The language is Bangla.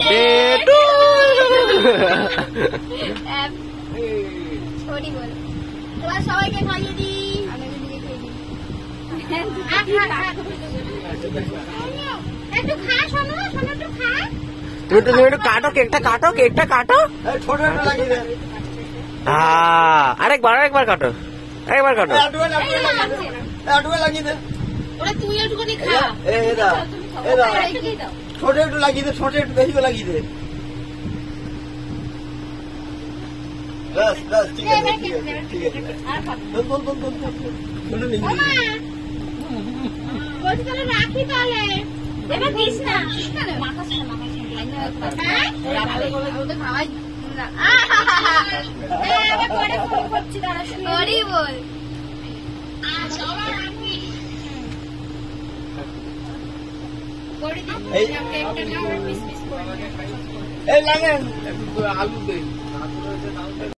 Birthday to. এবার সবাইকে খাইয়ে দি। একটু খা শোনো, শোনো একটু খা। তুমি একটু কাটো, কেকটা কাটো, কেকটা কাটো। ছোট একটু লাগিয়ে দে। আরেকবার কাটো, আরেকবার কাটো। একটু লাগিয়ে দে। ওরা তুই একটুখানি খা। এদা ছোট একটু লাগিয়ে দে, ছোট একটু বেশি করে লাগিয়ে দে। বাস বাস, ঠিক আছে ঠিক আছে। বলছি তাহলে রাখি তাহলে। এবার দিস না। খাওয়াই না। পরে ফোন করছি দাঁড়া, সরি বল। এই লাগেন আলু দেই।